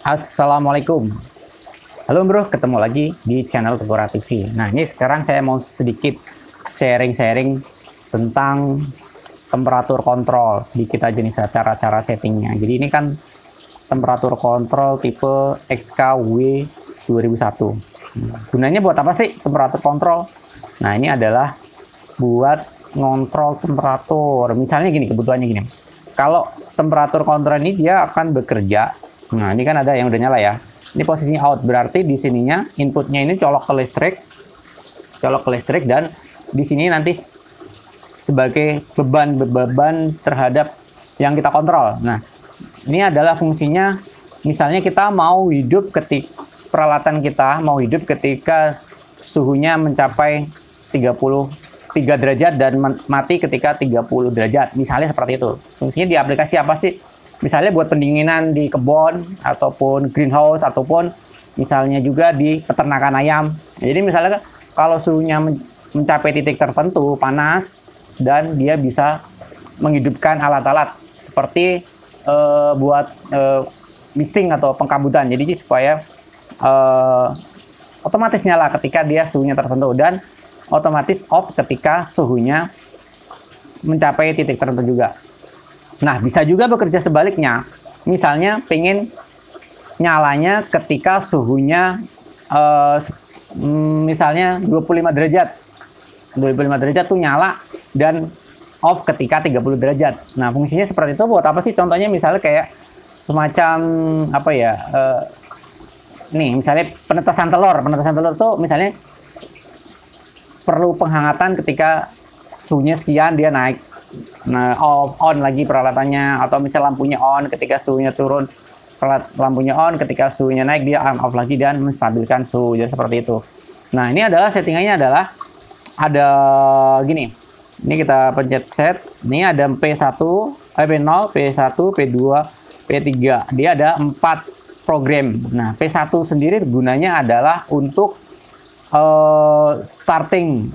Assalamualaikum. Halo bro, ketemu lagi di channel Kekora TV. Nah ini sekarang saya mau sedikit sharing-sharing tentang temperatur kontrol. Sedikit aja nih cara-cara settingnya. Jadi ini kan temperatur kontrol tipe XKW 2001. Gunanya buat apa sih temperatur kontrol? Nah ini adalah buat ngontrol temperatur. Misalnya gini, kebutuhannya gini. Kalau temperatur kontrol ini dia akan bekerja. Nah, ini kan ada yang udah nyala ya. Ini posisinya out, berarti di sininya inputnya ini colok ke listrik dan di sini nanti sebagai beban terhadap yang kita kontrol. Nah, ini adalah fungsinya. Misalnya kita mau hidup ketika peralatan kita mau hidup ketika suhunya mencapai 33 derajat dan mati ketika 30 derajat. Misalnya seperti itu. Fungsinya di aplikasi apa sih? Misalnya buat pendinginan di kebun, ataupun greenhouse, ataupun misalnya juga di peternakan ayam. Jadi misalnya kalau suhunya mencapai titik tertentu, panas, dan dia bisa menghidupkan alat-alat seperti buat misting atau pengkabutan. Jadi supaya otomatis nyala ketika dia suhunya tertentu dan otomatis off ketika suhunya mencapai titik tertentu juga. Nah, bisa juga bekerja sebaliknya. Misalnya pengen nyalanya ketika suhunya misalnya 25 derajat. 25 derajat tuh nyala dan off ketika 30 derajat. Nah, fungsinya seperti itu buat apa sih? Contohnya misalnya kayak semacam apa ya? Nih, misalnya penetasan telur. Penetasan telur tuh misalnya perlu penghangatan ketika suhunya sekian dia naik. Nah, on lagi peralatannya, atau misal lampunya on ketika suhunya turun, lampunya on ketika suhunya naik dia on off lagi dan menstabilkan suhu. Jadi seperti itu. Nah, ini adalah settingannya adalah ada gini. Ini kita pencet set. Ini ada P1, P0, P1, P2, P3. Dia ada 4 program. Nah, P1 sendiri gunanya adalah untuk starting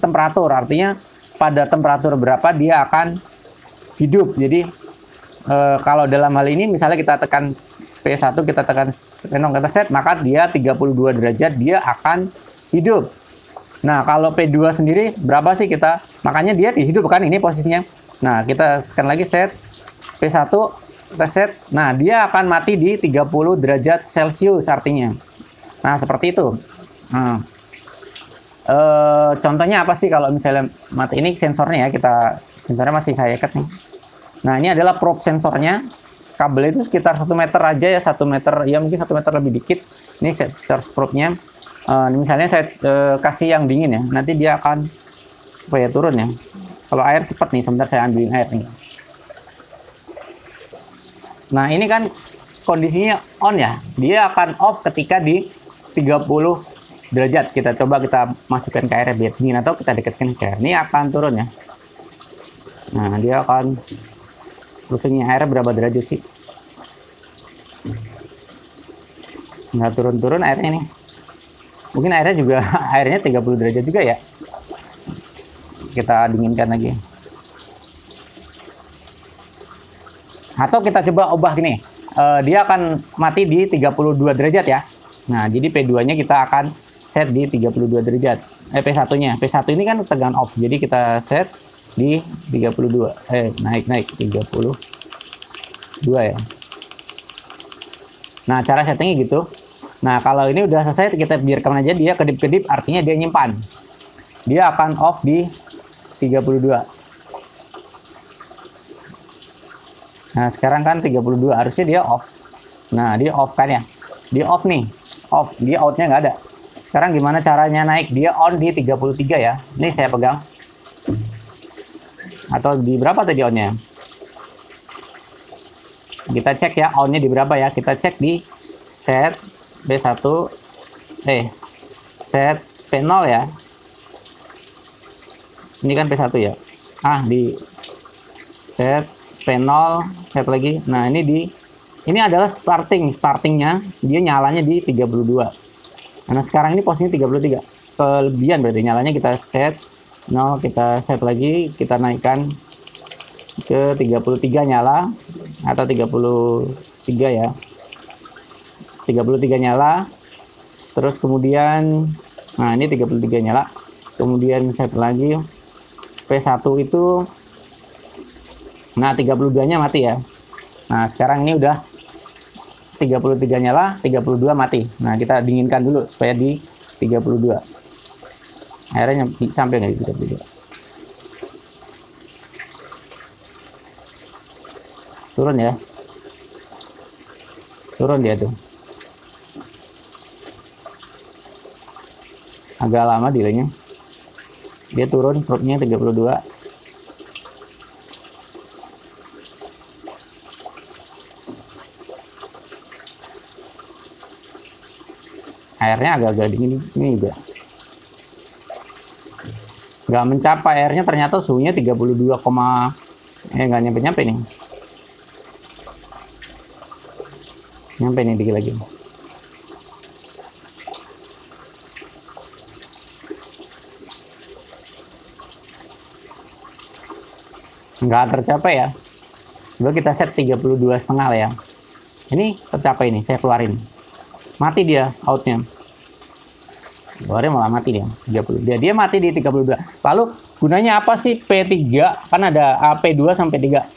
temperatur, artinya pada temperatur berapa dia akan hidup. Jadi kalau dalam hal ini misalnya kita tekan P1, kita tekan kita set, maka dia 32 derajat dia akan hidup. Nah, kalau P2 sendiri berapa sih kita? Makanya dia dihidupkan, ini posisinya. Nah, kita tekan lagi set P1, kita set. Nah, dia akan mati di 30 derajat Celcius artinya. Nah, seperti itu. Nah, contohnya apa sih kalau misalnya mati? Ini sensornya ya, sensornya masih saya ikat nih. Nah, ini adalah probe sensornya. Kabel itu sekitar 1 meter aja ya, 1 meter ya, mungkin 1 meter lebih dikit. Ini source probe-nya. Misalnya saya kasih yang dingin ya, nanti dia akan supaya turun ya. Kalau air cepat nih, sebentar saya ambilin air nih. Nah, ini kan kondisinya on ya, dia akan off ketika di 30 derajat. Kita coba kita masukkan ke air biar dingin, atau kita dekatkan ke air. Ini akan turun ya. Nah, dia akan turunnya airnya berapa derajat sih? Nggak turun-turun airnya nih. Mungkin airnya juga airnya 30 derajat juga ya. Kita dinginkan lagi. Atau kita coba ubah gini. Dia akan mati di 32 derajat ya. Nah, jadi P2-nya kita akan set di 32 derajat. P1-nya. P1 ini kan tegangan off. Jadi kita set di 32. Naik 32 ya. Nah, cara settingnya gitu. Nah, kalau ini udah selesai, kita biarkan aja dia kedip-kedip, artinya dia nyimpan. Dia akan off di 32. Nah, sekarang kan 32, harusnya dia off. Nah, dia off kan ya. Dia off nih. Off, dia outnya nggak ada. Sekarang gimana caranya naik? Dia on di 33 ya. Ini saya pegang. Atau di berapa tadi onnya? Kita cek ya onnya di berapa ya. Kita cek di set B1. Set P0 ya. Ini kan P1 ya. Di set P0, set lagi. Nah, ini adalah startingnya. Dia nyalanya di 32. Karena sekarang ini posisinya 33. Kelebihan berarti nyalanya kita set 0, kita set lagi, kita naikkan ke 33 nyala atau 33 ya. 33 nyala. Terus kemudian, nah ini 33 nyala. Kemudian set lagi P1 itu, nah 32-nya mati ya. Nah sekarang ini udah 33 nyala, 32 mati. Nah kita dinginkan dulu supaya di 32. Airnya sampai nggak di 32? Turun ya. Turun dia tuh. Agak lama delaynya. Dia turun, probe-nya 32. Airnya agak-agak dingin ini juga. Nggak mencapai airnya, ternyata suhunya 32, nggak nyampe-nyampe nih. Nyampe nih dikit lagi. Nggak tercapai ya. Coba kita set 32,5 lah ya. Ini tercapai nih, saya keluarin. Mati dia outnya. Keluarnya malah mati dia. 30. Dia mati di 32. Lalu gunanya apa sih P3? Kan ada P2 sampai 3.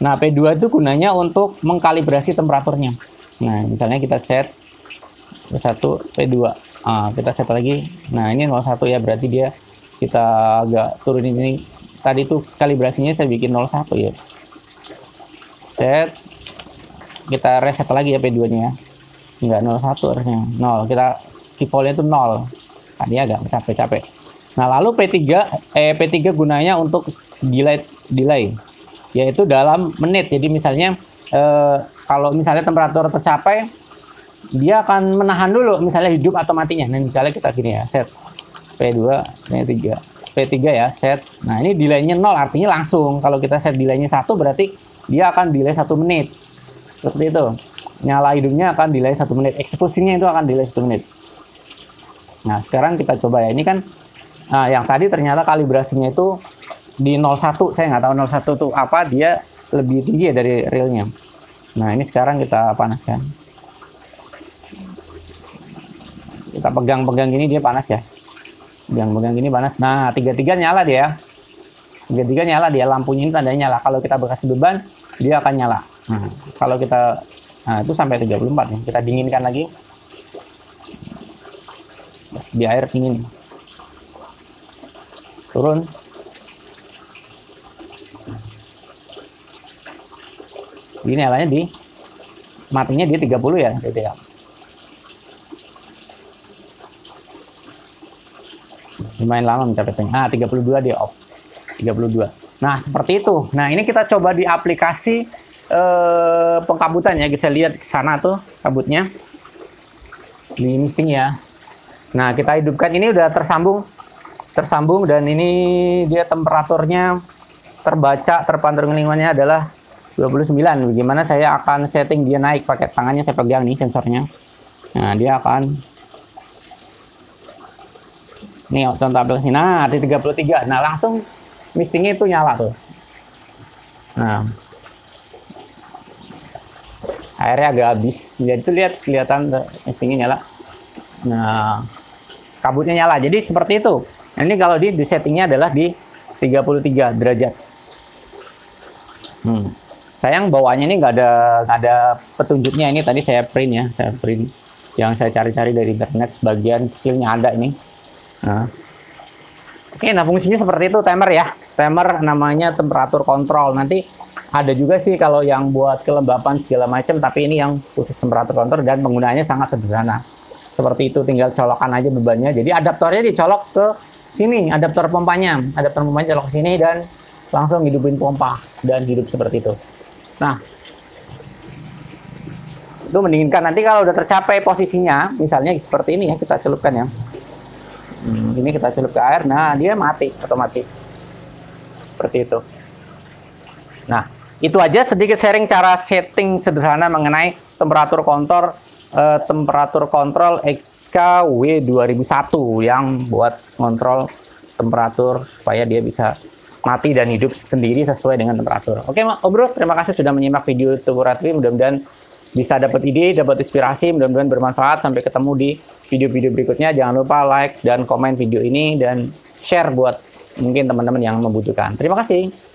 Nah, P2 itu gunanya untuk mengkalibrasi temperaturnya. Nah, misalnya kita set P1, P2. Kita set lagi. Nah, ini 01 ya, berarti dia kita agak turunin ini. Tadi tuh kalibrasinya saya bikin 01 ya. Set. Kita reset lagi ya P2-nya ya. Enggak 01 harusnya. 0. Kita default-nya itu 0. Tadi agak capek-capek. Nah, lalu P3 gunanya untuk delay. Yaitu dalam menit. Jadi misalnya kalau misalnya temperatur tercapai, dia akan menahan dulu misalnya hidup atau matinya. Nah, misalnya kita gini ya, set P2, P3 ya, set. Nah, ini delaynya 0, artinya langsung. Kalau kita set delaynya 1, berarti dia akan delay 1 menit. Seperti itu. Nyala hidupnya akan delay 1 menit. Eksekusinya itu akan delay 1 menit. Nah, sekarang kita coba ya. Ini kan yang tadi ternyata kalibrasinya itu di 01. Saya nggak tahu 01 itu apa. Dia lebih tinggi ya dari realnya. Nah, ini sekarang kita panaskan. Kita pegang-pegang gini dia panas ya. Pegang-pegang gini panas. Nah, 33 nyala dia. 33 nyala dia. Lampunya ini tandanya nyala. Kalau kita bekas beban, dia akan nyala. Nah, kalau kita itu sampai 34 nih. Kita dinginkan lagi. Di air dingin. Turun. Ini nyalanya matinya di 30 ya, gitu ya. Lumayan lama mencapai 32 dia off. 32. Nah, seperti itu. Nah, ini kita coba di aplikasi pengkabutan ya. Bisa lihat ke sana tuh kabutnya. Di misting ya. Nah, kita hidupkan, ini udah tersambung dan ini dia temperaturnya terbaca, terpantau lingkungannya adalah 29. Bagaimana saya akan setting dia naik pakai tangannya, saya pegang nih sensornya. Nah, dia akan nih contoh aplikasi. Nah, di 33. Nah, langsung mistingnya itu nyala tuh. Nah, airnya agak habis. Jadi itu kelihatan mistingnya nyala. Nah, kabutnya nyala. Jadi seperti itu. Nah, ini kalau di settingnya adalah di 33 derajat. Sayang bawaannya ini nggak ada petunjuknya. Ini tadi saya print ya, yang saya cari-cari dari internet, sebagian kecilnya ada ini. Nah, oke, nah fungsinya seperti itu, timer ya. Timer namanya temperatur kontrol. Nanti ada juga sih kalau yang buat kelembapan segala macam, tapi ini yang khusus temperatur kontrol dan penggunaannya sangat sederhana. Seperti itu, tinggal colokan aja bebannya. Jadi adaptornya dicolok ke sini, adaptor pompanya. Adaptor pompanya colok ke sini dan langsung hidupin pompa dan hidup seperti itu. Nah, itu mendinginkan. Nanti kalau udah tercapai posisinya, misalnya seperti ini ya, kita celupkan ya. Ini kita celup ke air, nah dia mati otomatis. Seperti itu. Nah, itu aja sedikit sharing cara setting sederhana mengenai temperatur kontrol XKW 2001 yang buat kontrol temperatur supaya dia bisa mati dan hidup sendiri sesuai dengan temperatur. Oke, Bro, terima kasih sudah menyimak video tutorial. Mudah-mudahan bisa dapat ide, dapat inspirasi, mudah-mudahan bermanfaat. Sampai ketemu di video-video berikutnya. Jangan lupa like dan komen video ini dan share buat mungkin teman-teman yang membutuhkan. Terima kasih.